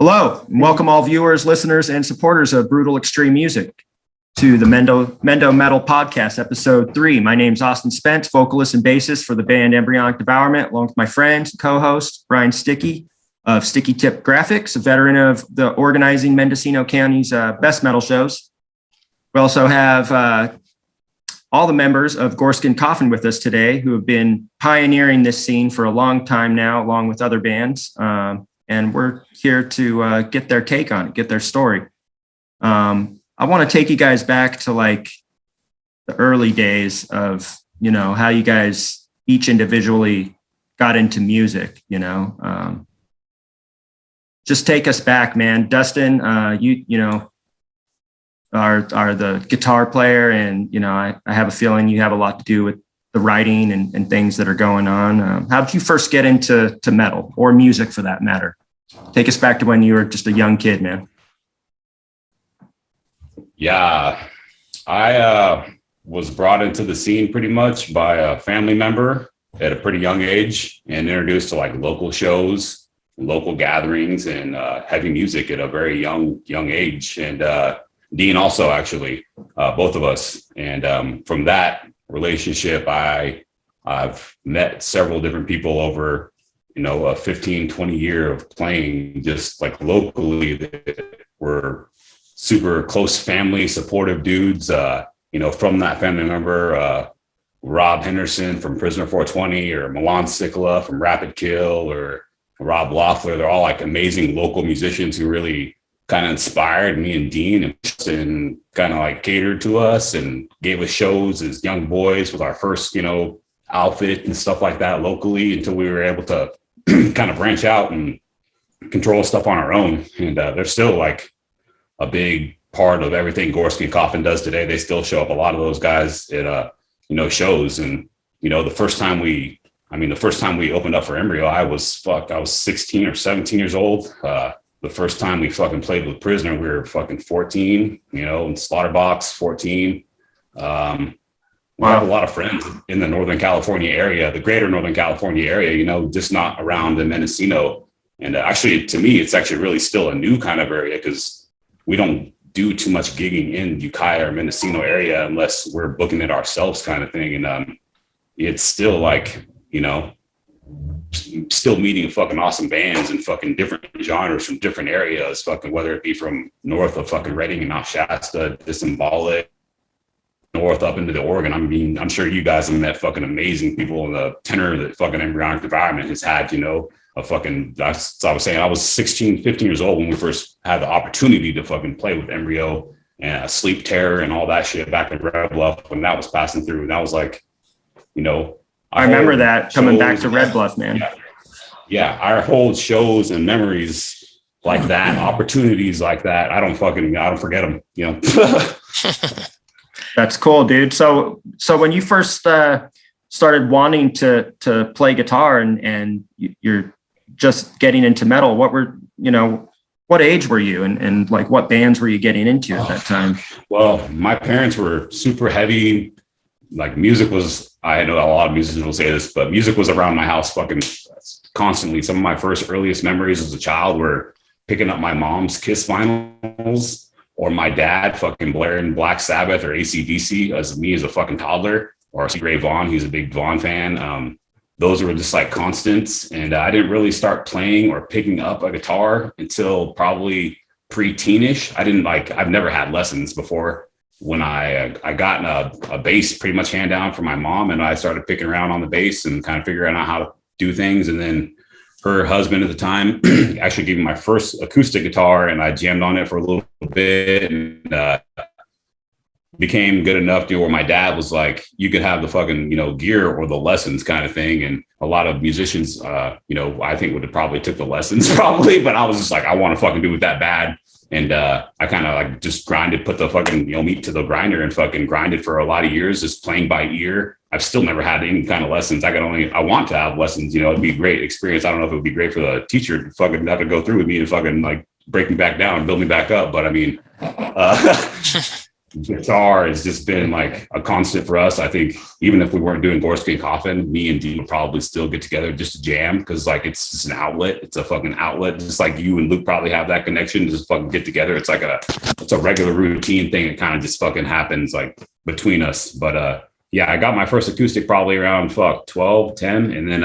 Hello, and welcome all viewers, listeners, and supporters of Brutal Extreme Music to the Mendo Metal Podcast, Episode 3. My name's Austin Spence, vocalist and bassist for the band Embryonic Devourment, along with my friend and co-host, Brian Sticky of Sticky Tip Graphics, a veteran of the organizing Mendocino County's best metal shows. We also have all the members of GORESKIN COFFIN with us today, who have been pioneering this scene for a long time now, along with other bands. And we're here to get their take on it, get their story. I want to take you guys back to like the early days of, how you guys each individually got into music, just take us back, man. Dustin, you are the guitar player, and, I have a feeling you have a lot to do with the writing and things that are going on. How did you first get into metal or music for that matter? Take us back to when you were just a young kid, man. Yeah, I was brought into the scene pretty much by a family member at a pretty young age and introduced to like local shows, local gatherings, and heavy music at a very young age. And Dean also, actually, both of us. And from that relationship, I've met several different people over, a 15, 20 year of playing just like locally that were super close family, supportive dudes. From that family member, Rob Henderson from Prisoner 420, or Milan Sikala from Rapid Kill, or Rob Loeffler. They're all like amazing local musicians who really kind of inspired me and Dean and kind of like catered to us and gave us shows as young boys with our first, outfit and stuff like that locally, until we were able to kind of branch out and control stuff on our own. And they're still like a big part of everything GORESKIN COFFIN does today. They still show up, a lot of those guys at shows. And the first time we opened up for Embryo, I was 16 or 17 years old. The first time we fucking played with Prisoner, we were fucking 14, and Slaughterbox 14. We have a lot of friends in the Northern California area, the greater Northern California area, just not around the Mendocino. And actually, to me, it's actually really still a new kind of area, because we don't do too much gigging in Ukiah or Mendocino area unless we're booking it ourselves, kind of thing. And it's still like, still meeting fucking awesome bands and fucking different genres from different areas, fucking whether it be from north of fucking Redding and Mount Shasta, Disembowel, north up into the Oregon. I mean, I'm sure you guys have met fucking amazing people in the tenor that fucking Embryonic Devourment has had, a fucking, that's, I was saying, I was 16, 15 years old when we first had the opportunity to fucking play with Embryo and Sleep Terror and all that shit back in Red Bluff when that was passing through. And that was like, I remember that coming back to Red Bluff, man. Yeah, I hold shows and memories like that, opportunities like that. I don't forget them, That's cool, dude. So when you first started wanting to play guitar and you're just getting into metal, what age were you and like what bands were you getting into at that time? Well, my parents were super heavy. Like music was, I know a lot of musicians will say this, but music was around my house fucking constantly. Some of my first earliest memories as a child were picking up my mom's Kiss vinyls, or my dad fucking blaring Black Sabbath or AC/DC as a fucking toddler, or Ray Vaughan. He's a big Vaughan fan. Those were just like constants. And I didn't really start playing or picking up a guitar until probably pre-teenish. I've never had lessons before. When I got a bass pretty much hand down from my mom, and I started picking around on the bass and kind of figuring out how to do things. And then her husband at the time actually gave me my first acoustic guitar, and I jammed on it for a little bit and became good enough to where my dad was like, you could have the fucking, gear or the lessons kind of thing. And a lot of musicians, I think would have probably took the lessons probably, but I was just like, I want to fucking do it that bad. And I kind of like just grinded, put the fucking, meat to the grinder and fucking grinded for a lot of years, just playing by ear. I've still never had any kind of lessons. I want to have lessons, it'd be a great experience. I don't know if it would be great for the teacher to fucking have to go through with me and fucking like break me back down and build me back up. But I mean, guitar has just been like a constant for us. I think even if we weren't doing GORESKIN COFFIN, me and Dean would probably still get together just to jam because like it's just an outlet. It's a fucking outlet. Just like you and Luke probably have that connection to just fucking get together. It's like it's a regular routine thing. It kind of just fucking happens like between us. But yeah, I got my first acoustic probably around 12, 10, and then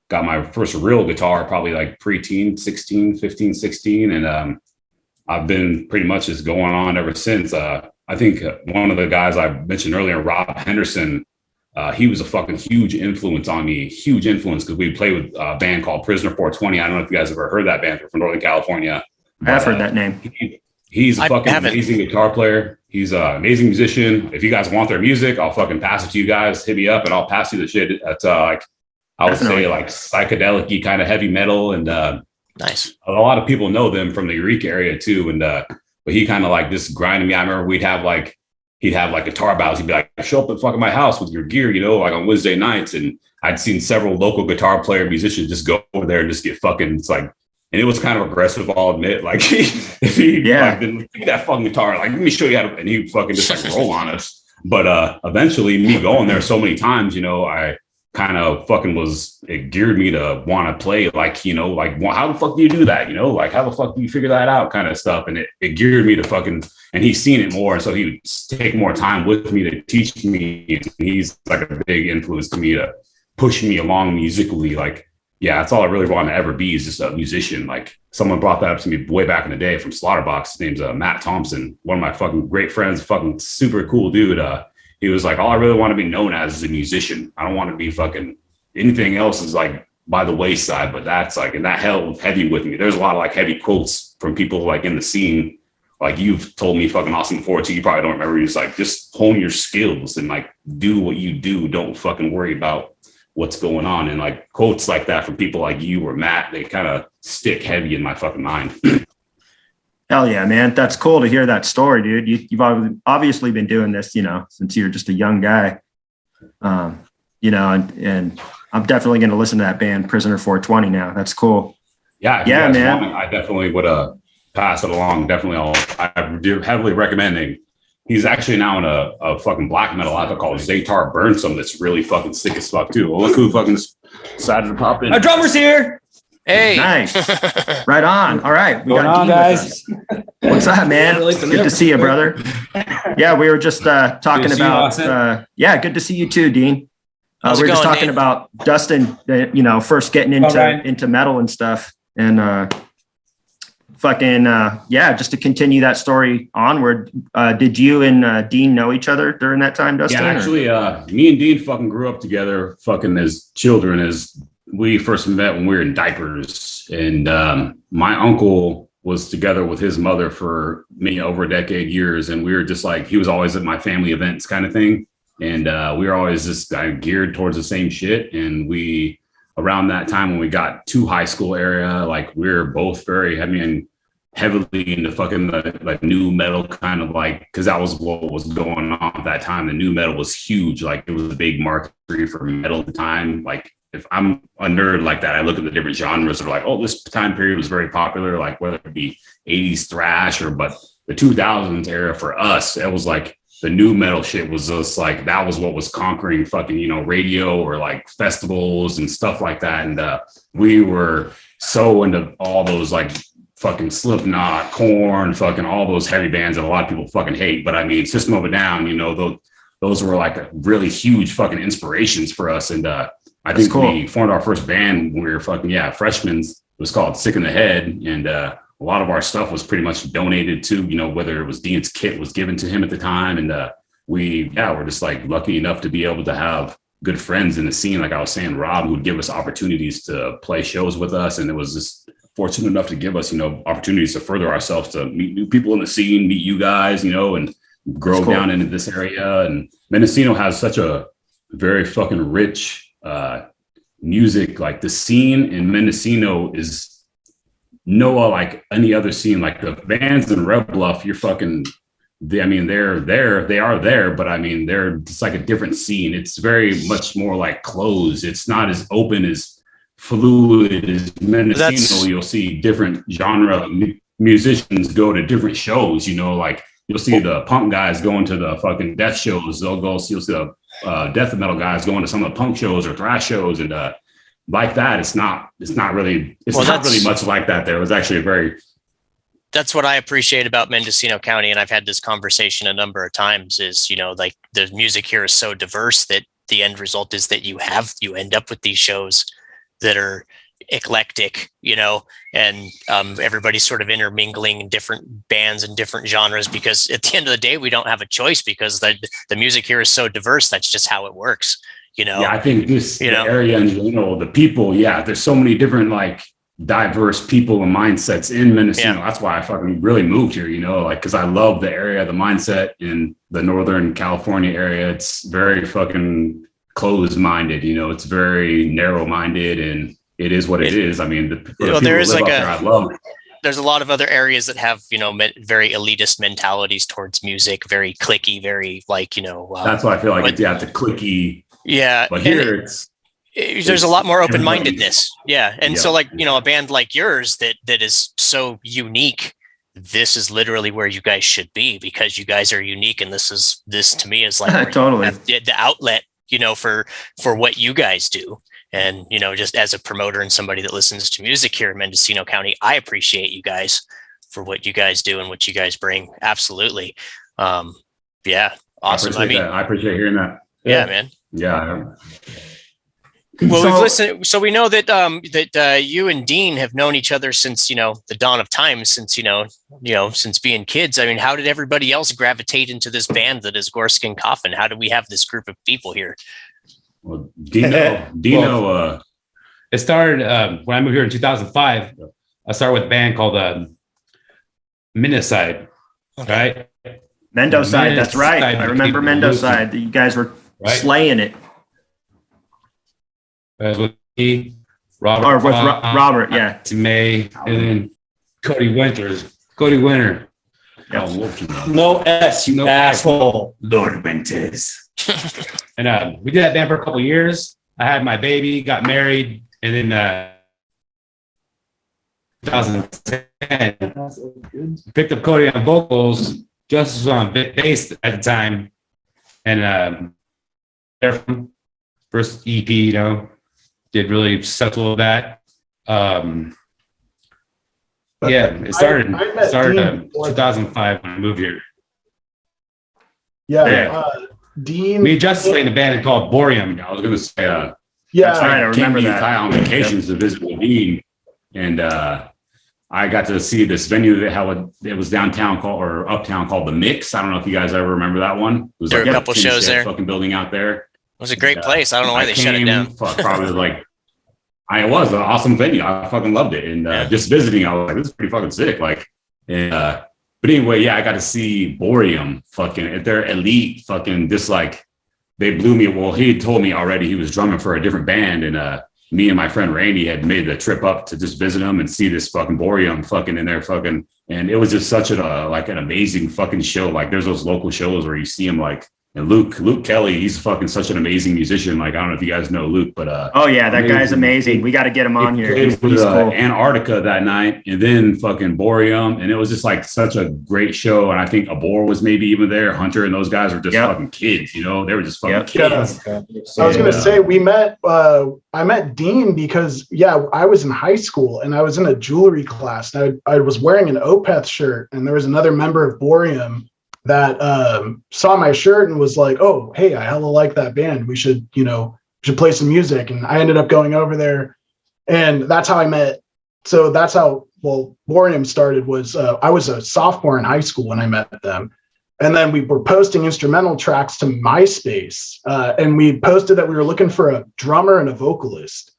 got my first real guitar probably like preteen, 15, 16, and I've been pretty much just going on ever since. I think one of the guys I mentioned earlier, Rob Henderson, he was a fucking huge influence on me, huge influence because we played with a band called Prisoner 420. I don't know if you guys ever heard that band from Northern California. I have heard that name. He's a fucking amazing guitar player. He's an amazing musician. If you guys want their music, I'll fucking pass it to you guys. Hit me up and I'll pass you the shit. That's like, I would say like psychedelic-y kind of heavy metal. And nice. A lot of people know them from the Eureka area too. And but he kind of like just grinded me. I remember he'd have like guitar battles. He'd be like, show up at fucking my house with your gear, like on Wednesday nights. And I'd seen several local guitar player musicians just go over there and just get fucking, it's like, and it was kind of aggressive, I'll admit. Like if he like, didn't take that fucking guitar, like, let me show you how to, and he fucking just like roll on us. But eventually me going there so many times, I kind of fucking it geared me to want to play like, like, well, how the fuck do you do that? Like, how the fuck do you figure that out kind of stuff? And it geared me to fucking, and he's seen it more. And so he would take more time with me to teach me. And he's like a big influence to me to push me along musically. Like, yeah, that's all I really want to ever be is just a musician. Like someone brought that up to me way back in the day from Slaughterbox. His name's Matt Thompson, one of my fucking great friends, fucking super cool dude. He was like, all I really want to be known as is a musician. I don't want to be fucking anything else is like by the wayside, but that's like, and that held heavy with me. There's a lot of like heavy quotes from people like in the scene. Like you've told me fucking Austin before too. You probably don't remember. He's like, just hone your skills and like do what you do. Don't fucking worry about what's going on. And like quotes like that from people like you or Matt, they kind of stick heavy in my fucking mind. Hell yeah, man. That's cool to hear that story, dude. You've obviously been doing this, since you're just a young guy, and I'm definitely going to listen to that band Prisoner 420 now. That's cool. Yeah. Yeah, man. I definitely would pass it along. Definitely. I'm heavily recommending. He's actually now in a fucking black metal outfit called Zatar Burnsome. That's really fucking sick as fuck too. Well, look who fucking decided to pop in. Our drummer's here. Hey, nice. Right on. All right. We got Dean guys. What's up, man? Good to see you, brother. Yeah, we were just talking about. Good to see you too, Dean. We were just talking about Dustin, first getting into metal and stuff, and just to continue that story onward. Did you and Dean know each other during that time, Dustin? Yeah, actually, me and Dean fucking grew up together, fucking as children, as we first met when we were in diapers, and my uncle was together with his mother for over a decade years. And we were just like, he was always at my family events kind of thing. And we were always just geared towards the same shit. And we, around that time when we got to high school area, like we were both very heavily into fucking the new metal kind of like, cause that was what was going on at that time. The new metal was huge. Like it was a big market for metal at the time. Like, if I'm a nerd like that, I look at the different genres that are like, oh, this time period was very popular, like whether it be 80s thrash but the 2000s era for us, it was like the new metal shit was just like, that was what was conquering fucking, radio or like festivals and stuff like that. And we were so into all those like fucking Slipknot, Korn, fucking all those heavy bands that a lot of people fucking hate. But I mean, System of a Down, those were like really huge fucking inspirations for us. And I think we formed our first band when we were freshmen. It was called Sick in the Head. And a lot of our stuff was pretty much donated to, whether it was Dean's kit was given to him at the time. And we're just like lucky enough to be able to have good friends in the scene. Like I was saying, Rob, who would give us opportunities to play shows with us. And it was just fortunate enough to give us, opportunities to further ourselves, to meet new people in the scene, meet you guys, and grow down into this area. And Mendocino has such a very fucking rich music. Like the scene in Mendocino is like any other scene. Like the bands in Red Bluff, you're fucking, they are there, but I mean, they're just like a different scene. It's very much more like closed. It's not as open as fluid as Mendocino. You'll see different genre musicians go to different shows, like You'll see the punk guys going to the fucking death shows. You'll see the death metal guys going to some of the punk shows or thrash shows, and like that. It's not really much like that there. It was actually that's what I appreciate about Mendocino County. And I've had this conversation a number of times is, like the music here is so diverse that the end result is that you end up with these shows that are eclectic, and everybody's sort of intermingling in different bands and different genres, because at the end of the day, we don't have a choice because the music here is so diverse. That's just how it works, Yeah, I think the area in general, the people, there's so many different like diverse people and mindsets in Mendocino. That's why I fucking really moved here, because I love the area, the mindset in the Northern California area. It's very fucking closed-minded, it's very narrow-minded, and it is what it is. I mean, there's a lot of other areas that have, very elitist mentalities towards music, very cliquey, very like, that's why I feel like it's the cliquey. Yeah. But here there's a lot more open-mindedness. Yeah. And so like, a band like yours that is so unique, this is literally where you guys should be, because you guys are unique. And this to me is like totally the outlet, for what you guys do. And, just as a promoter and somebody that listens to music here in Mendocino County, I appreciate you guys for what you guys do and what you guys bring. Absolutely. Awesome. I appreciate hearing that. Yeah, man. Yeah. Well, we've listened. So we know that you and Dean have known each other since the dawn of time, since since being kids. I mean, how did everybody else gravitate into this band that is GORESKIN COFFIN? How did we have this group of people here? Well, Dino. It started when I moved here in 2005. I started with a band called Mendocino, right? Mendocino, that's right. I remember Mendocino. You guys were slaying it. With me, Robert, or with Robert, May, and then Cody Winter. Yep. No S, you asshole. Lord Winters. And we did that band for a couple of years. I had my baby, got married, and then 2010 picked up Cody on vocals, Justice was on bass at the time, and first EP, did really successful with that. It started 2005 when I moved here. Dean. Me and Justice played in a band called Boreum. I was going to say, I remember that. On vacations to visit with Dean, and I got to see this venue that it was downtown uptown called The Mix. I don't know if you guys ever remember that one. It was there were a couple shows there. Fucking building out there. It was a great place. I don't know why they shut it down. It was an awesome venue. I fucking loved it. And just visiting, I was like, this is pretty fucking sick. But anyway, I got to see Boreum fucking, they're elite fucking, they blew me. Well, he had told me already he was drumming for a different band. And me and my friend Randy had made the trip up to just visit him and see this fucking Boreum fucking in there fucking. And it was just such an amazing fucking show. Like there's those local shows where you see him and Luke Kelly, he's fucking such an amazing musician. I don't know if you guys know Luke, but that guy's amazing. We got to get him on here. He's cool. Antarctica that night, and then fucking Boreum, and it was just such a great show. And I think Abor was maybe even there. Hunter and those guys were just fucking kids, they were just fucking kids. I was gonna say we met. I met Dean because I was in high school and I was in a jewelry class. And I was wearing an Opeth shirt, and there was another member of Boreum that saw my shirt and was like, oh, hey, I hella like that band. We should play some music. And I ended up going over there, and that's how I met. So that's how, Boreum started was, I was a sophomore in high school when I met them. And then we were posting instrumental tracks to MySpace. And we posted that we were looking for a drummer and a vocalist.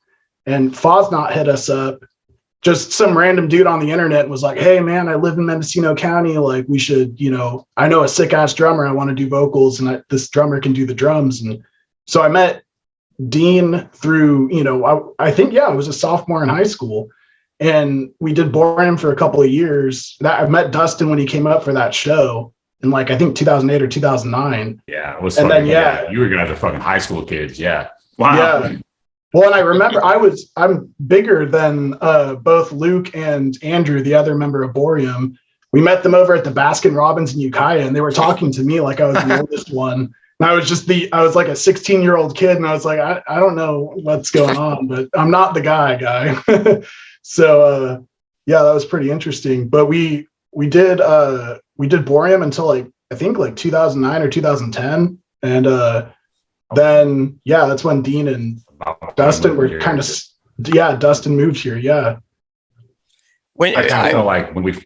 And Fosnot hit us up. Just some random dude on the internet was like, hey man, I live in Mendocino County. Like we should, I know a sick ass drummer. I want to do vocals, and this drummer can do the drums. And so I met Dean through, I think, I was a sophomore in high school, and we did Boreum for a couple of years. I met Dustin when he came up for that show in I think 2008 or 2009. Yeah. It was and funny. then, you were guys are fucking high school kids. Yeah. Wow. Yeah. Well, and I remember I'm bigger than both Luke and Andrew, the other member of Boreum. we met them over at the Baskin Robbins in Ukiah, and they were talking to me like I was the oldest one. And I was like a 16-year-old kid, and I was like, I don't know what's going on, but I'm not the guy. So yeah, that was pretty interesting. But we did Boreum until like I think like 2009 or 2010, and then yeah, that's when Dean and Dustin were kind of Dustin moved here. Yeah. I kind of feel like when we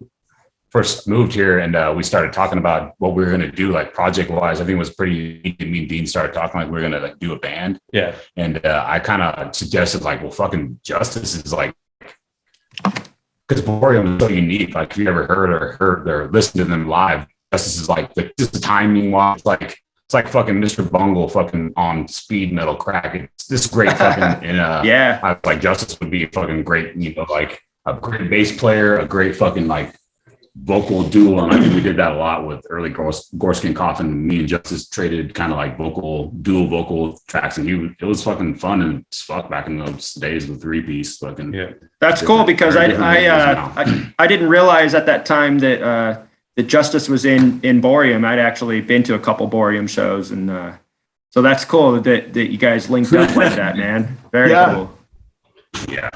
first moved here and we started talking about what we were going to do, like project wise, I think it was pretty neat. Me and Dean started talking like we were going to like do a band. Yeah. And I kind of suggested like, well, fucking Justice is like, because Boreum is so unique. Like if you ever heard or listened to them live, Justice is like just the timing wise, it's like fucking Mr. Bungle fucking on speed metal crack. It's this great fucking yeah. I like Justice would be a fucking great, like a great bass player, a great fucking like vocal duo. And I think we did that a lot with early Goreskin Coffin. Me and Justice traded kind of like dual vocal tracks, and it was fucking fun and fuck back in those days with 3-piece fucking. Yeah, that's cool because I didn't realize at that time that Justice was in Boreum. I'd actually been to a couple Boreum shows, and so that's cool that you guys linked up like that, man. Very cool. Yeah.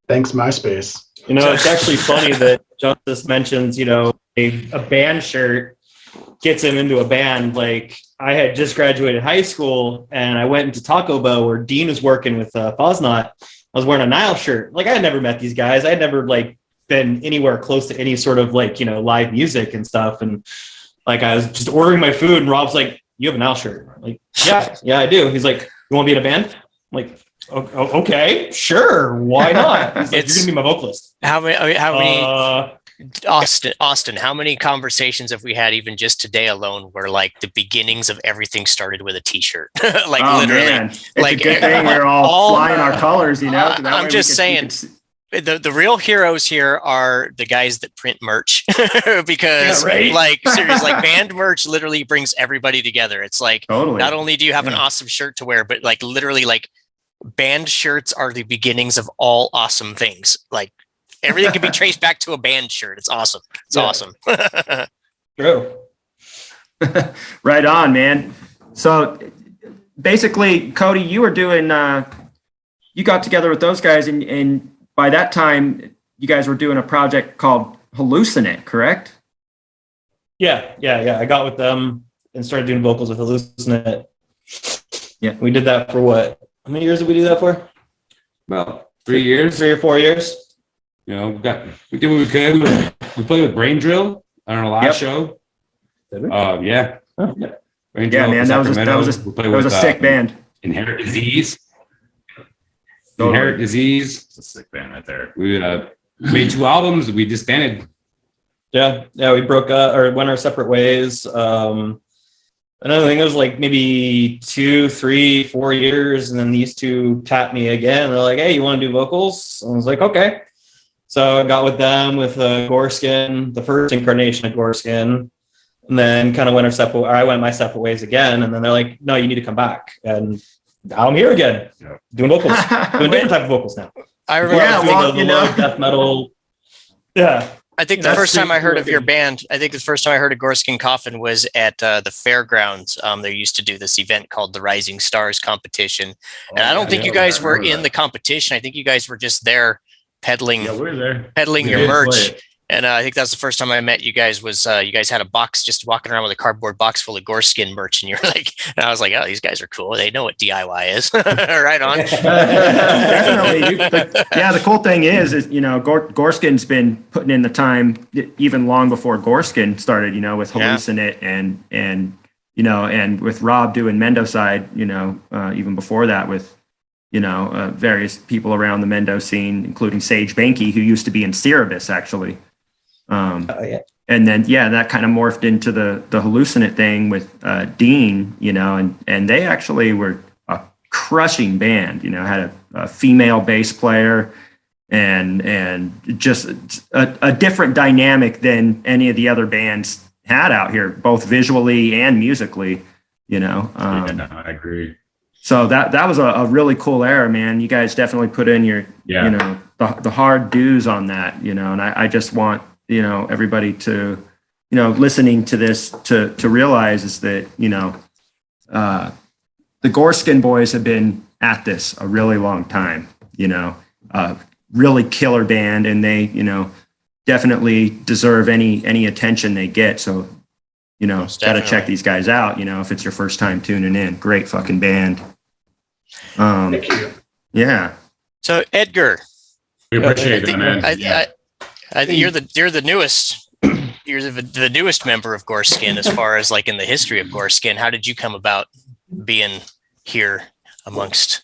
Thanks, MySpace. It's actually funny that Justice mentions, a band shirt gets him into a band. Like I had just graduated high school and I went into Taco Bell where Dean was working with Fosnot. I was wearing a Nile shirt. Like I had never met these guys. I had never like been anywhere close to any sort of like, live music and stuff. And like, I was just ordering my food and Rob's like, you have a Nile shirt. I'm like, yeah, I do. He's like, you want to be in a band? I'm like, okay, sure. Why not? He's like, you're gonna be my vocalist. How many Austin, how many conversations have we had even just today alone where like the beginnings of everything started with a t-shirt? Like literally. Man. It's like a good thing we're all flying our colors, I'm just saying the real heroes here are the guys that print merch because like seriously, like band merch literally brings everybody together. It's like not only do you have an awesome shirt to wear, but like literally like band shirts are the beginnings of all awesome things. Like everything can be traced back to a band shirt. It's awesome. It's awesome. True. Right on, man. So basically, Cody, you were doing, you got together with those guys and by that time you guys were doing a project called Hallucinate, correct? Yeah. I got with them and started doing vocals with Hallucinate. Yeah. We did that for what? How many years did we do that for? About 3 years. 3 or 4 years. We did what we could. We played with Brain Drill on our last show. Yeah. Oh, yeah. Brain Drill man, that was a sick band. Inherit Disease. Inherit Disease. It's a sick band right there. We made 2 albums. We disbanded. Yeah. We broke up or went our separate ways. Another thing, it was like maybe 2, 3, 4 years, and then these two tapped me again. They're like, "Hey, you want to do vocals?" And I was like, "Okay." So I got with them with Goreskin, the first incarnation of Goreskin, and then kind of I went my separate ways again. And then they're like, "No, you need to come back." And now I'm here again, doing vocals, doing different type of vocals now. I remember the death metal. Yeah. I think the first time I heard of your band, I think the first time I heard of Goreskin Coffin was at the fairgrounds. They used to do this event called the Rising Stars competition. And I don't think you guys were in the competition. I think you guys were just there peddling your merch. And I think that's the first time I met you guys was you guys had a box, just walking around with a cardboard box full of Goreskin merch. And you're like, and I was like, oh, these guys are cool. They know what DIY is. Right on. Definitely. The cool thing is Goreskin's been putting in the time even long before Goreskin started, with Hallucinate and with Rob doing Mendo side, even before that with, various people around the Mendo scene, including Sage Banky, who used to be in Cerebus actually. And then, that kind of morphed into the Hallucinate thing with Dean, and they actually were a crushing band, had a female bass player and just a different dynamic than any of the other bands had out here, both visually and musically, I agree. So that was a really cool era, man. You guys definitely put in your, the hard dues on that, and I just want everybody to, listening to this to realize is that, the Goreskin boys have been at this a really long time, really killer band, and they, definitely deserve any attention they get. So, got to check these guys out, if it's your first time tuning in. Great fucking band. Thank you. Yeah. So Edgar, We appreciate it, man. I think you're the newest. You're the newest member of Goreskin as far as like in the history of Goreskin. How did you come about being here amongst?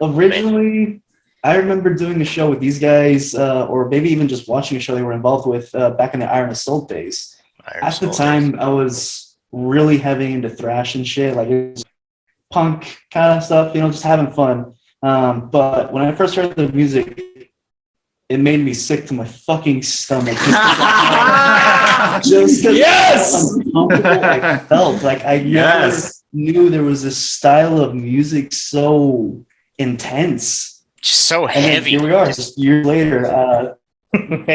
Originally, I remember doing a show with these guys, or maybe even just watching a show they were involved with back in the Iron Assault days. At the time, I was really heavy into thrash and shit, like it was punk kind of stuff, just having fun. But when I first heard the music, it made me sick to my fucking stomach. Just Yes! uncomfortable I felt. Like I never knew there was a style of music so intense. Just so And then heavy. here we are, just years later. And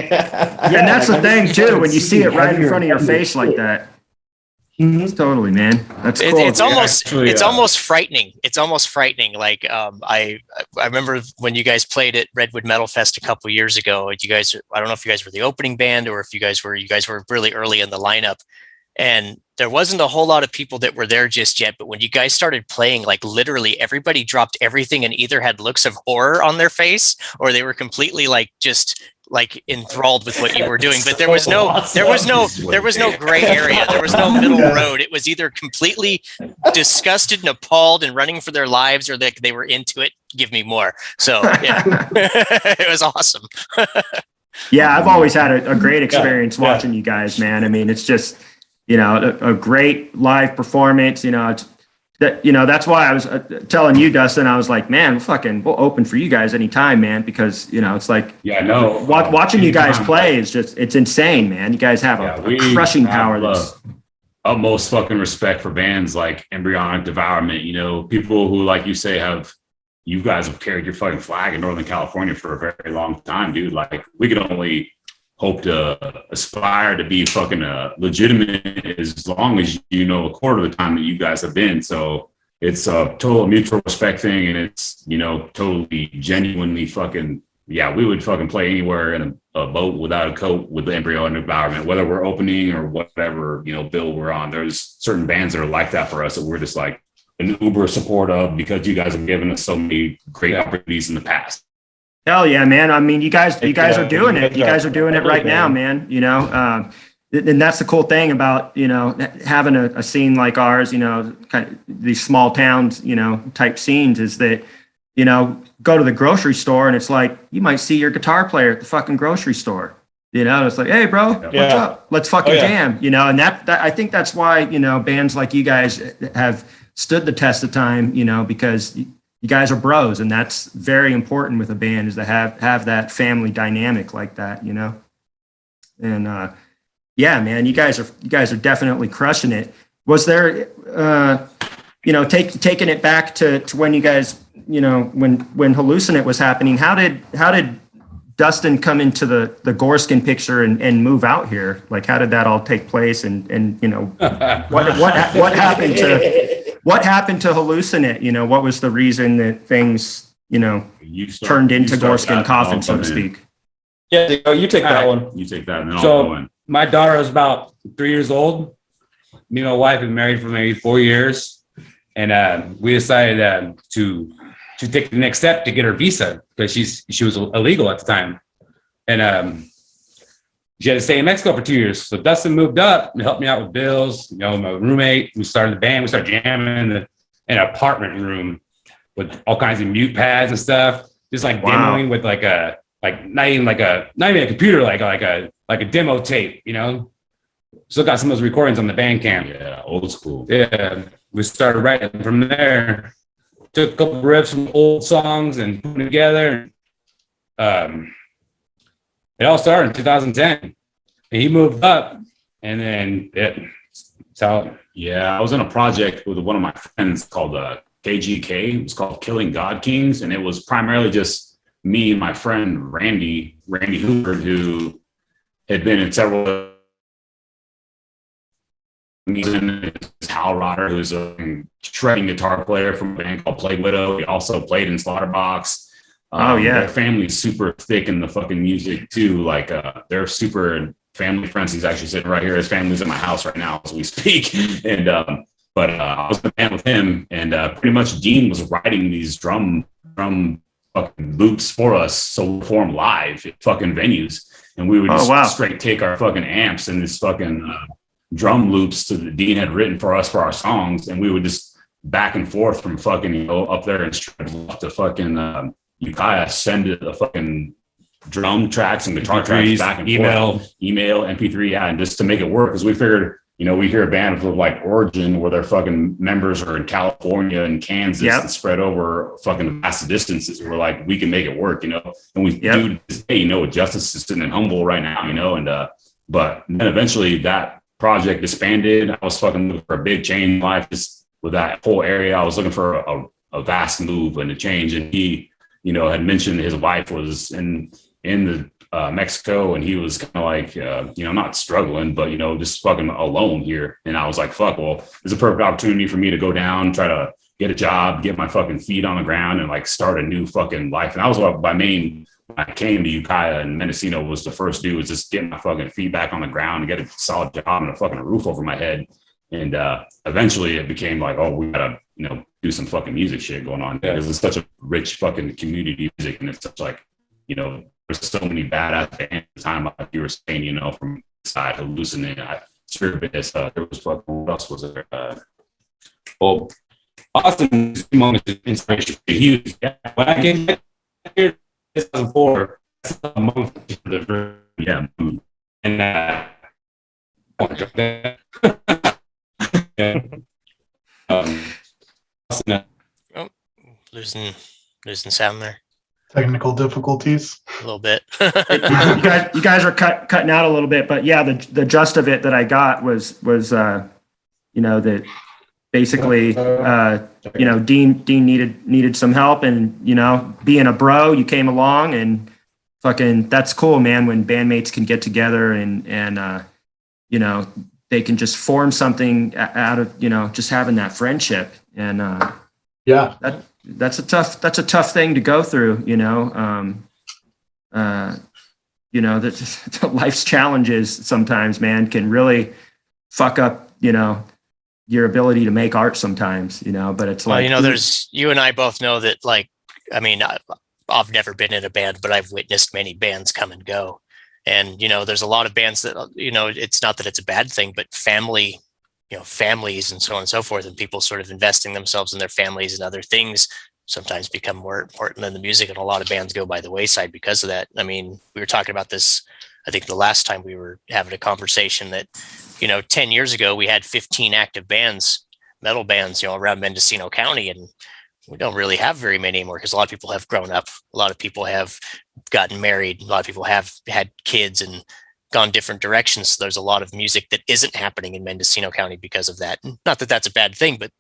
that's the thing too, when you see it right in front of your face like that. Mhm. Totally, man. That's cool. It's almost actually, it's almost frightening. It's almost frightening. Like I remember when you guys played at Redwood Metal Fest a couple years ago. I don't know if you guys were the opening band or if you guys were really early in the lineup. And there wasn't a whole lot of people that were there just yet. But when you guys started playing, like literally everybody dropped everything and either had looks of horror on their face or they were completely like just like enthralled with what you were doing. But there was no gray area. There was no middle road. It was either completely disgusted and appalled and running for their lives, or they were into it. Give me more. So yeah, it was awesome. Yeah, I've always had a great experience watching you guys, man. I mean, it's just, a great live performance. That's why I was telling you, Dustin, I was like, man, we'll open for you guys anytime, man, because, it's like, watching you guys play is just, it's insane, man. You guys have a crushing power. Utmost fucking respect for bands like Embryonic Devourment, people who, like you say, you guys have carried your fucking flag in Northern California for a very long time, dude. Like, we could only hope to aspire to be fucking legitimate as long as a quarter of the time that you guys have been. So it's a total mutual respect thing, and it's totally genuinely fucking we would fucking play anywhere in a boat without a coat with the Embryonic Environment, whether we're opening or whatever bill we're on. There's certain bands that are like that for us that we're just like an uber support of because you guys have given us so many great opportunities in the past. Hell yeah, man. I mean, you guys are doing it. You guys are doing it right now, man. And that's the cool thing about, having a scene like ours, kind of these small towns, type scenes is that, go to the grocery store and it's like, you might see your guitar player at the fucking grocery store. It's like, hey, bro, what's up? Let's fucking jam, and that I think that's why, bands like you guys have stood the test of time, because you guys are bros, and that's very important with a band, is to have that family dynamic like that, And yeah, man, you guys are definitely crushing it. Was there, taking it back to when you guys, when Hallucinate was happening? How did Dustin come into the Goreskin picture and move out here? Like, how did that all take place? And what happened to? What happened to Hallucinate? What was the reason that things, turned into Goreskin Coffin, so to speak? Yeah, you take that one. You take that, and then I'll go in. My daughter was about 3 years old. Me and my wife have been married for maybe 4 years, and we decided to take the next step to get her visa because she was illegal at the time, and she had to stay in Mexico for 2 years. So Dustin moved up and helped me out with bills. My roommate, we started the band. We started jamming in an apartment room with all kinds of mute pads and stuff. Just like demoing with not even a computer, like a demo tape, Still got some of those recordings on the Bandcamp. Yeah, old school. Yeah, we started writing from there. Took a couple riffs from old songs and put them together. It all started in 2010. And he moved up, and then I was in a project with one of my friends called KGK. It was called Killing God Kings, and it was primarily just me and my friend Randy Hoover, who had been in several. Hal Rotter, who's a shredding guitar player from a band called Plague Widow. He also played in Slaughterbox. Their family's super thick in the fucking music too. Like they're super family friends. He's actually sitting right here. His family's in my house right now as we speak. And but I was in a band with him, and pretty much Dean was writing these drum fucking loops for us, so we perform live at fucking venues, and we would just straight take our fucking amps and this fucking drum loops that Dean had written for us for our songs, and we would just back and forth from fucking up there and straight to fucking Ukiah, send the fucking drum tracks and guitar tracks back and forth, email, MP3, and just to make it work, because we figured, we hear a band of like Origin where their fucking members are in California and Kansas and spread over fucking vast distances. We're like, we can make it work, and we do this day, with Justice is sitting in Humble right now, and but then eventually that project disbanded. I was fucking looking for a big change in life, just with that whole area. I was looking for a vast move and a change, and he, had mentioned his wife was in the Mexico, and he was kind of like, not struggling, but, just fucking alone here. And I was like, fuck, well, it's a perfect opportunity for me to go down, try to get a job, get my fucking feet on the ground, and like start a new fucking life. And that was what when I came to Ukiah, and Mendocino was the first dude, was just getting my fucking feet back on the ground and get a solid job and a fucking roof over my head. And eventually it became like, oh, we gotta, do some fucking music shit going on, because it's such a rich fucking community music, and it's such like, there's so many badass bands at the time, like you were saying, from side hallucinating, Spirit, there was fucking, what else was there? Well, Austin moment of inspiration huge. When I came back here in 2004, among the and losing sound there. Technical difficulties. A little bit. you guys are cutting out a little bit, but yeah, the gist of it that I got was that basically Dean needed some help, and being a bro, you came along, and fucking that's cool, man, when bandmates can get together and they can just form something out of just having that friendship, and that's a tough thing to go through, that life's challenges sometimes, man, can really fuck up, your ability to make art sometimes, but it's like, there's, you and I both know that, like, I mean, I've never been in a band, but I've witnessed many bands come and go. And, there's a lot of bands that, it's not that it's a bad thing, but families and so on and so forth, and people sort of investing themselves in their families and other things sometimes become more important than the music. And a lot of bands go by the wayside because of that. I mean, we were talking about this, I think the last time we were having a conversation, that, 10 years ago, we had 15 active bands, metal bands, around Mendocino County. And we don't really have very many anymore, because a lot of people have grown up. A lot of people have gotten married. A lot of people have had kids and gone different directions. So there's a lot of music that isn't happening in Mendocino County because of that. Not that that's a bad thing, but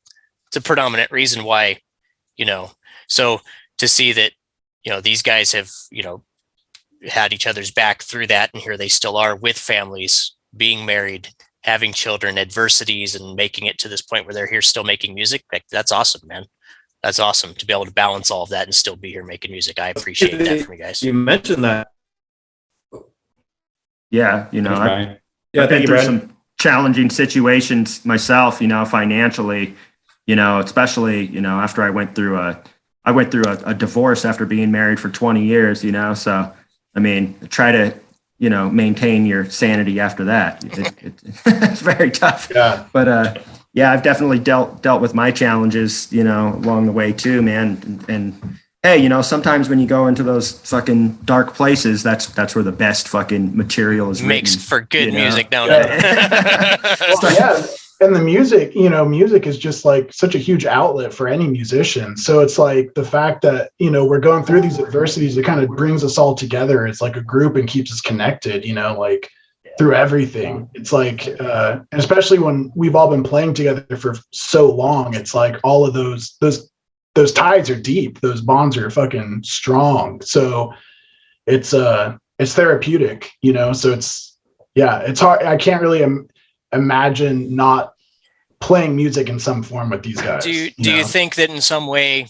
it's a predominant reason why, so to see that, these guys have, had each other's back through that. And here they still are with families, being married, having children, adversities, and making it to this point where they're here still making music. Like, that's awesome, man. That's awesome to be able to balance all of that and still be here making music. I appreciate that from you guys. You mentioned that. Yeah, I've been through some challenging situations myself, financially, especially, after I went through a divorce after being married for 20 years, so, I mean, try to, maintain your sanity after that. It's very tough. Yeah. But, I've definitely dealt with my challenges, along the way too, man. And hey, sometimes when you go into those fucking dark places, that's where the best fucking material is makes written, for good music, don't it? Well, yeah. And the music, music is just like such a huge outlet for any musician. So it's like the fact that, we're going through these adversities, it kind of brings us all together. It's like a group and keeps us connected, like through everything. It's like, especially when we've all been playing together for so long, it's like all of those ties are deep. Those bonds are fucking strong. So it's therapeutic, so yeah, it's hard. I can't really imagine not playing music in some form with these guys. Do you think that in some way,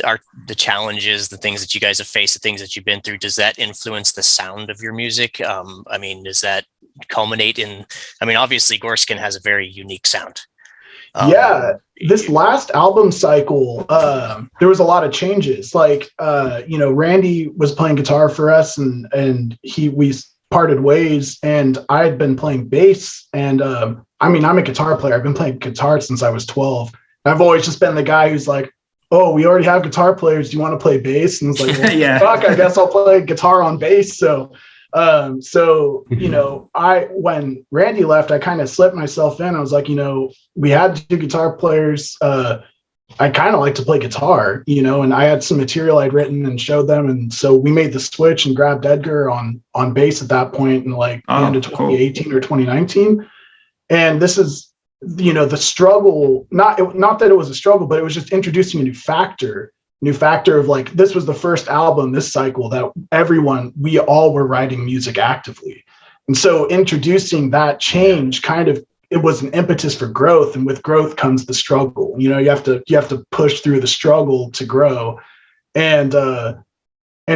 are the challenges, the things that you guys have faced, the things that you've been through, does that influence the sound of your music? Does that culminate in, obviously Goreskin has a very unique sound. Yeah, this last album cycle, there was a lot of changes. Like, Randy was playing guitar for us, and we parted ways, and I had been playing bass. And I'm a guitar player. I've been playing guitar since I was 12. I've always just been the guy who's like, "Oh, we already have guitar players. Do you want to play bass?" And it's like, well, yeah, fuck, I guess I'll play guitar on bass. So when Randy left, I kind of slipped myself in. I was like, we had 2 guitar players. I kind of like to play guitar, and I had some material I'd written and showed them. And so we made the switch and grabbed Edgar on bass at that point in the end of 2018 or 2019. And this is, the struggle, not that it was a struggle, but it was just introducing a new factor of this was the first album this cycle that we all were writing music actively. And so introducing that change it was an impetus for growth, and with growth comes the struggle. You have to push through the struggle to grow. And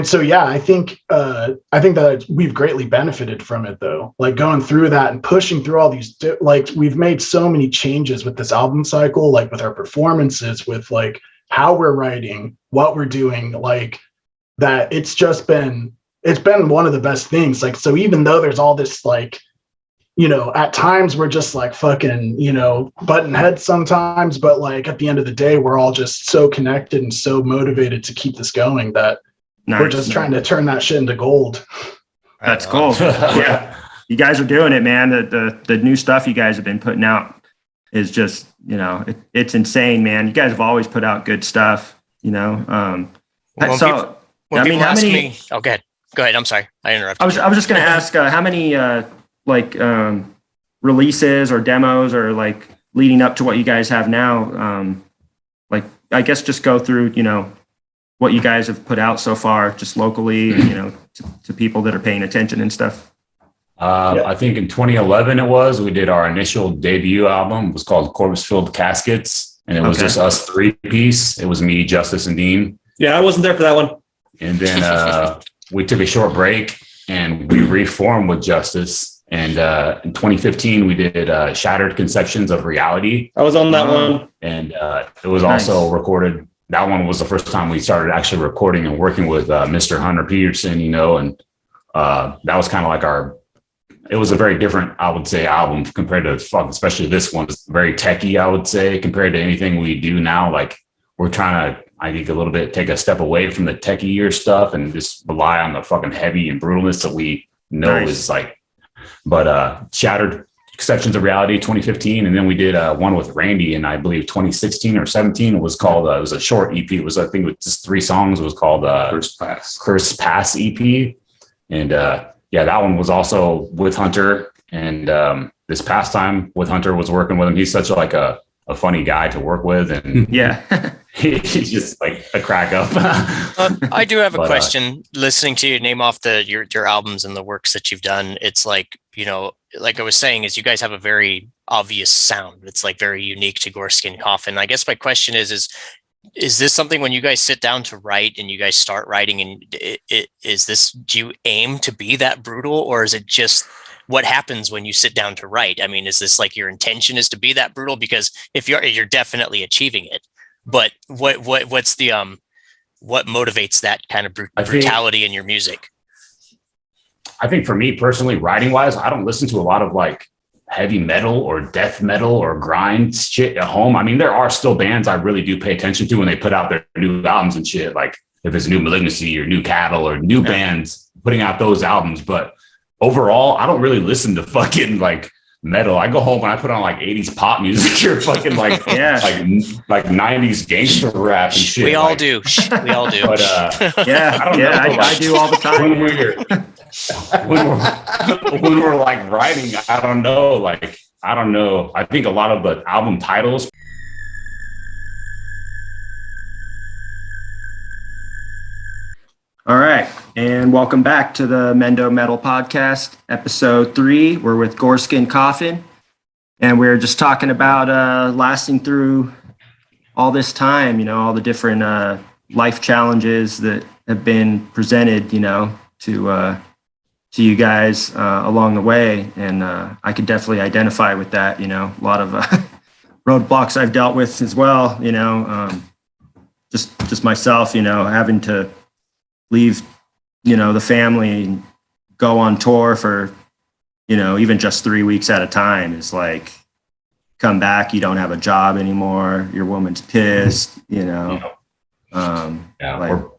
so, yeah, I think that we've greatly benefited from it, though, going through that and pushing through all these, we've made so many changes with this album cycle, with our performances, with how we're writing, what we're doing, that it's been one of the best things. So even though there's all this, at times we're just fucking, button heads sometimes, but at the end of the day, we're all just so connected and so motivated to keep this going that we're just trying to turn that shit into gold. That's cool. Yeah. You guys are doing it, man. The new stuff you guys have been putting out is just, it's insane, man. You guys have always put out good stuff, When people ask me, go ahead. I'm sorry. I interrupted. I was just going to ask how many releases or demos or leading up to what you guys have now. I guess just go through, what you guys have put out so far, just locally, and, to people that are paying attention and stuff. I think in 2011 we did our initial debut album. It was called Corpse-Filled Caskets, and it was just us 3-piece. It was me, Justice, and Dean. Yeah, I wasn't there for that one. And then we took a short break and we reformed with Justice. And in 2015 we did Shattered Conceptions of Reality. I was on that one. And it was also recorded. That one was the first time we started actually recording and working with Mr. Hunter Peterson, and that was kind of it was a very different, I would say, album compared to especially this one. It's very techie, I would say, compared to anything we do now. We're trying to, I think, a little bit take a step away from the techier stuff and just rely on the fucking heavy and brutalness that we know is but Shattered Conceptions of Reality 2015. And then we did one with Randy in, I believe, 2016 or 17. It was called, it was a short EP. It was, I think, with just 3 songs. It was called Curse Pass EP. And that one was also with Hunter. And this past time with Hunter was working with him. He's such a funny guy to work with. And yeah, he's just a crack up. I do have a question. Listening to you name off your albums and the works that you've done, it's like I was saying, is you guys have a very obvious sound. It's very unique to Goreskin Coffin. I guess my question is this something when you guys sit down to write and you guys start writing, and do you aim to be that brutal, or is it just what happens when you sit down to write? Is this your intention is to be that brutal? Because if you're definitely achieving it, but what's the what motivates that kind of brutality in your music? I think for me personally, writing wise, I don't listen to a lot of heavy metal or death metal or grind shit at home. There are still bands I really do pay attention to when they put out their new albums and shit. If it's New Malignancy or New Cattle or new bands putting out those albums. But overall, I don't really listen to fucking metal. I go home and I put on 80s pop music or fucking 90s gangster rap and shit. We all do. We all do. But I do all the time. When we're writing, I don't know. I think a lot of the album titles. All right, and welcome back to the Mendo Metal Podcast, episode 3. We're with GORESKIN COFFIN, and we're just talking about lasting through all this time, you know, all the different life challenges that have been presented, you know, to you guys along the way. And I could definitely identify with that, you know, a lot of roadblocks I've dealt with as well, you know, just myself, you know, having to leave, you know, the family and go on tour for, you know, even just 3 weeks at a time is like, come back, you don't have a job anymore. Your woman's pissed, you know. We're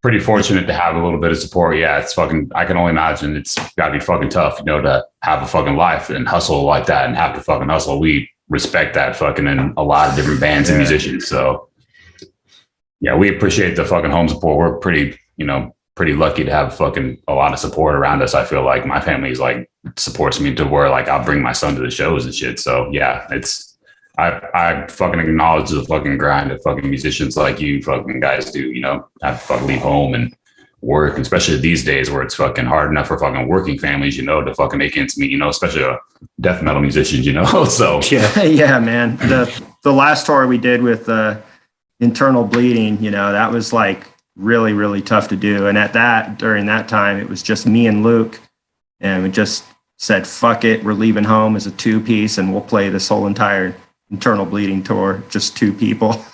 pretty fortunate to have a little bit of support. Yeah, it's fucking, I can only imagine it's gotta be fucking tough, you know, to have a fucking life and hustle like that and have to fucking hustle. We respect that fucking in a lot of different bands and musicians. So yeah, we appreciate the fucking home support. We're pretty lucky to have fucking a lot of support around us. I feel like my family's like supports me to where like I'll bring my son to the shows and shit. So yeah, I fucking acknowledge the fucking grind that fucking musicians like you fucking guys do, you know, have to fucking leave home and work, especially these days where it's fucking hard enough for fucking working families, you know, to fucking make ends meet, you know, especially death metal musicians, you know. So yeah, man. The last tour we did with Internal Bleeding, you know, that was like really, really tough to do. And during that time, it was just me and Luke, and we just said, fuck it, we're leaving home as a 2-piece and we'll play this whole entire Internal Bleeding tour, just 2 people.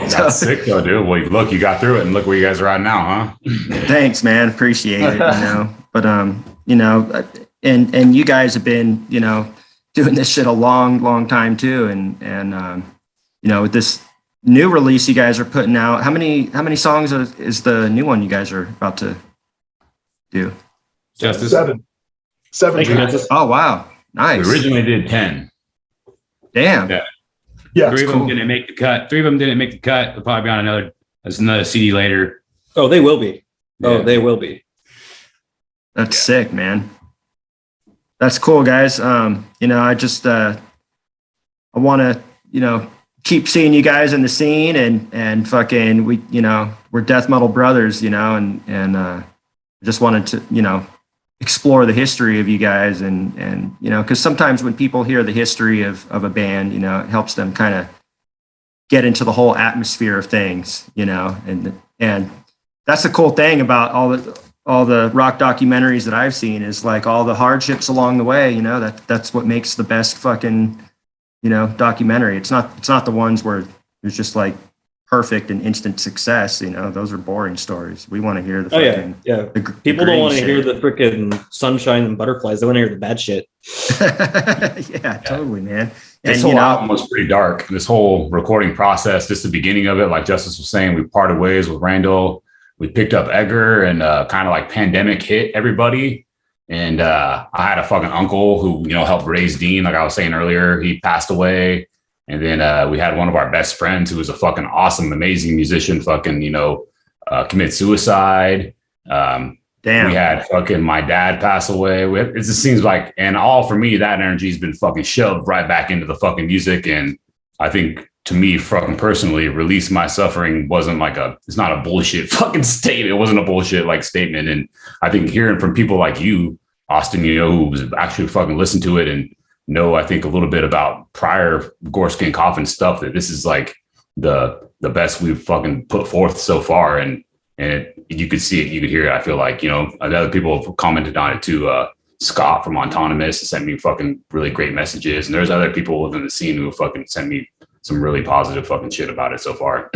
That's sick though, dude. Well, look, you got through it and look where you guys are at now, huh? Thanks, man. Appreciate it, you know. But, you know, and you guys have been, you know, doing this shit a long, long time too. And you know, with this new release you guys are putting out, how many songs is the new one you guys are about to do? Justice. 7 tracks. Oh wow, nice. We originally did 10. Damn. Yeah, 3 of them didn't make the cut. 3 of them didn't make the cut. They'll probably be on another CD later. Oh, they will be. Yeah. Oh, they will be. That's sick, man. That's cool, guys. You know, I just I want to, you know, keep seeing you guys in the scene and fucking we, you know, we're death metal brothers, you know, and just wanted to, you know, explore the history of you guys and you know, because sometimes when people hear the history of a band, you know, it helps them kind of get into the whole atmosphere of things, you know, and that's the cool thing about all the rock documentaries that I've seen is like all the hardships along the way, you know, that's what makes the best fucking, you know, documentary. It's not the ones where there's just like perfect and instant success, you know. Those are boring stories. We want to hear the fucking People don't want to hear the freaking sunshine and butterflies. They want to hear the bad shit. Yeah, totally, man. This whole album was pretty dark. This whole recording process, just the beginning of it, like Justice was saying, we parted ways with Randall. We picked up Edgar and kind of like pandemic hit everybody. And I had a fucking uncle who, you know, helped raise Dean. Like I was saying earlier, he passed away. And then we had one of our best friends who was a fucking awesome, amazing musician, fucking, you know, commit suicide. Damn. We had fucking my dad pass away. It just seems like, and all for me, that energy has been fucking shoved right back into the fucking music. And I think to me, fucking personally, Release My Suffering wasn't like it's not a bullshit fucking statement. It wasn't a bullshit like statement. And I think hearing from people like you, Austin, you know, who's actually fucking listened to it and know, I think a little bit about prior GORESKIN COFFIN stuff, that this is like the best we've fucking put forth so far. And you could see it, you could hear it. I feel like, you know, other people have commented on it too. Scott from Autonomous sent me fucking really great messages. And there's other people within the scene who fucking sent me some really positive fucking shit about it so far.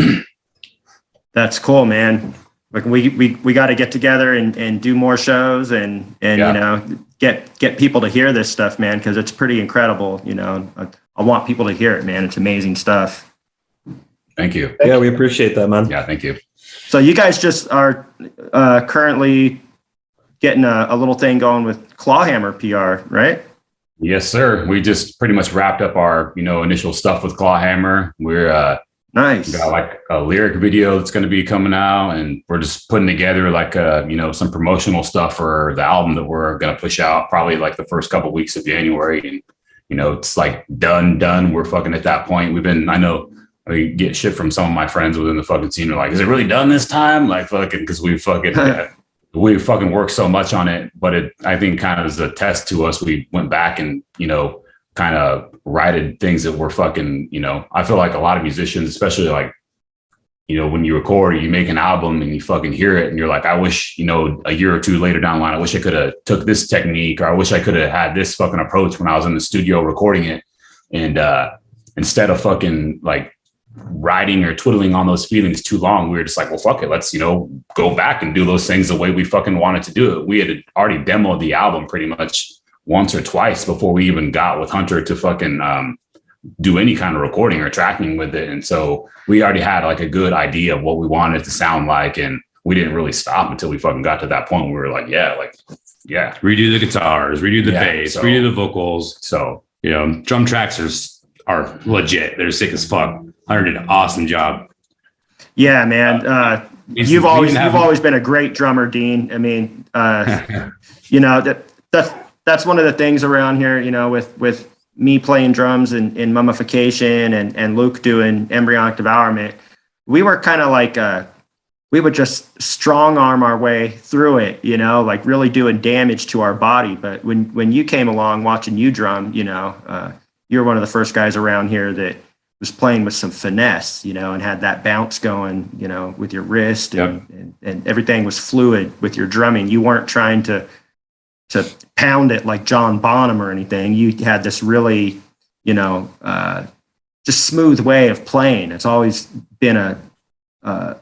That's cool, man. Like we got to get together and do more shows and you know, get people to hear this stuff, man, because it's pretty incredible. You know, I want people to hear it, man. It's amazing stuff. Thank you. Yeah, we appreciate that, man. Yeah, thank you. So you guys just are currently getting a little thing going with Clawhammer PR, right? Yes, sir. We just pretty much wrapped up our, you know, initial stuff with Clawhammer. We're nice. Got like a lyric video that's going to be coming out, and we're just putting together like you know, some promotional stuff for the album that we're going to push out probably like the first couple of weeks of January. And you know, it's like done. We're fucking at that point. I know I get shit from some of my friends within the fucking scene. They're like, is it really done this time? Like fucking, because we fucking worked so much on it. But I think kind of as a test to us, we went back and, kind of righted things that were fucking, I feel like a lot of musicians, especially like, when you record, you make an album and you fucking hear it and you're like, I wish, a year or two later down the line, I wish I could have took this technique, or I wish I could have had this fucking approach when I was in the studio recording it. And instead of fucking like riding or twiddling on those feelings too long, we were just like, well, fuck it. Let's, go back and do those things the way we fucking wanted to do it. We had already demoed the album pretty much once or twice before we even got with Hunter to fucking do any kind of recording or tracking with it. And so we already had like a good idea of what we wanted it to sound like. And we didn't really stop until we fucking got to that point where we were like, yeah. Redo the guitars, redo the bass, redo the vocals. So, drum tracks are legit. They're sick as fuck. Hunter did an awesome job. Yeah, man. You've always been a great drummer, Dean. I mean, that's one of the things around here, with me playing drums in Mummification and Luke doing embryonic devourment. We were kind of like, we would just strong arm our way through it, like really doing damage to our body. But when you came along watching you drum, you're one of the first guys around here that was playing with some finesse, and had that bounce going, with your wrist and everything was fluid with your drumming. You weren't trying to pound it like John Bonham or anything. You had this really, just smooth way of playing. It's always been a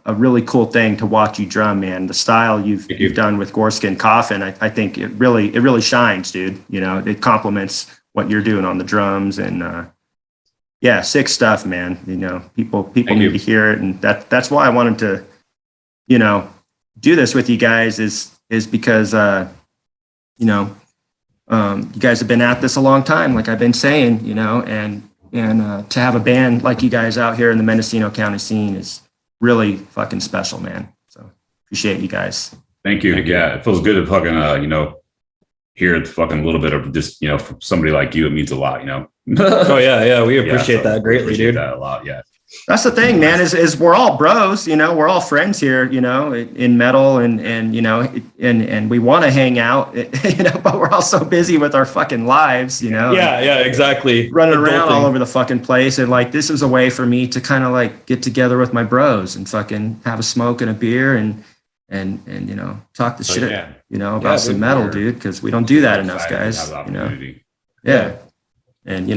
really cool thing to watch you drum, man. The style you've done with Goreskin Coffin, I think it really shines, dude. It complements what you're doing on the drums and, sick stuff, man. People need to hear it. And that's why I wanted to, do this with you guys is because, you guys have been at this a long time, like I've been saying, and to have a band like you guys out here in the Mendocino County scene is really fucking special, man. So appreciate you guys. Thank you. Yeah, it feels good to fucking, hear fucking a little bit of just, from somebody like you. It means a lot, Oh yeah. We appreciate that greatly, dude. That a lot. Yeah. That's the thing, man, is we're all bros, we're all friends here, in metal and we want to hang out, but we're all so busy with our fucking lives, Yeah, exactly. Running around all over the fucking place. And like, this is a way for me to kind of like get together with my bros and fucking have a smoke and a beer and talk the shit, about some metal, dude. Cause we don't do that enough, guys, Yeah. And,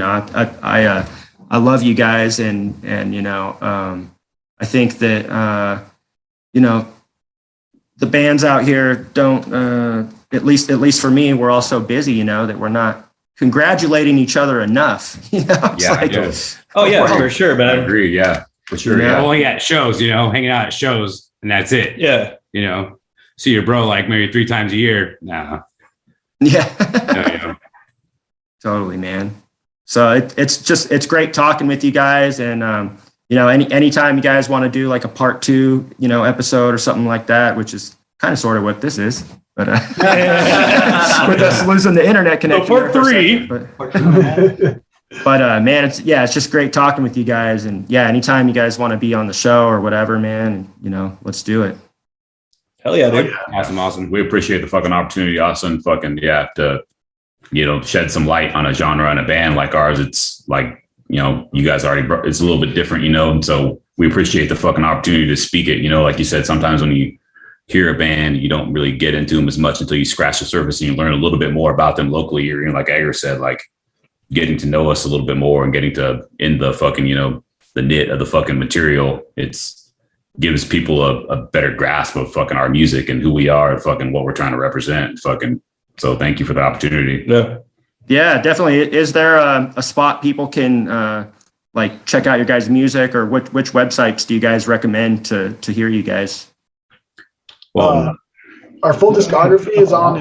I love you guys, and I think that the bands out here don't at least for me, we're all so busy, that we're not congratulating each other enough. For sure, man. I agree. Yeah, for sure. Only at shows, hanging out at shows, and that's it. Yeah, see your bro like maybe 3 times a year. Nah. Yeah. Totally, man. So it's great talking with you guys, and anytime you guys want to do like a part 2, episode or something like that, which is kind of sort of what this is, but with us losing the internet connection. So part 3. But man, it's just great talking with you guys, and anytime you guys want to be on the show or whatever, man, let's do it. Hell yeah, dude! Awesome. We appreciate the fucking opportunity, Austin. Fucking to shed some light on a genre and a band like ours. It's like, you guys already it's a little bit different, and so we appreciate the fucking opportunity to speak it. Like you said, sometimes when you hear a band, you don't really get into them as much until you scratch the surface and you learn a little bit more about them locally. Or, like Edgar said, like getting to know us a little bit more and getting to in the fucking, the knit of the fucking material. Gives people a better grasp of fucking our music and who we are and fucking what we're trying to represent. Fucking. So thank you for the opportunity. Yeah, definitely. Is there a spot people can like check out your guys' music, or which websites do you guys recommend to hear you guys? Well, our full discography is on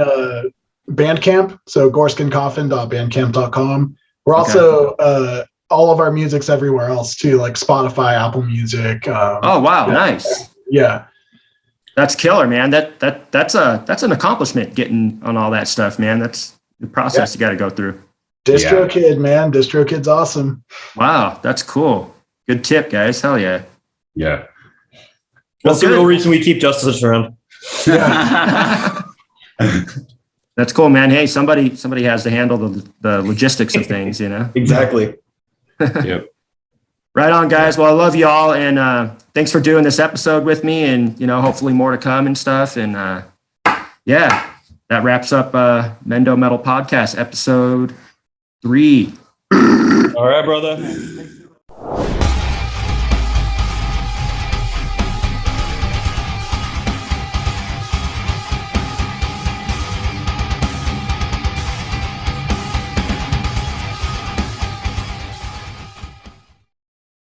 Bandcamp, so goreskincoffin.bandcamp.com. We're also all of our music's everywhere else too, like Spotify, Apple Music. Oh wow, nice. Yeah. That's killer, man. That's an accomplishment getting on all that stuff, man. That's the process you got to go through. DistroKid, man. DistroKid's awesome. Wow, that's cool. Good tip, guys. Hell yeah. Yeah. That's the real reason we keep Justice around. That's cool, man. Hey, somebody has to handle the logistics of things, you know? Exactly. Yep. Right on, guys. Well, I love you all. And thanks for doing this episode with me, and, you know, hopefully more to come and stuff. And yeah, that wraps up Mendo Metal Podcast episode 3. All right, brother.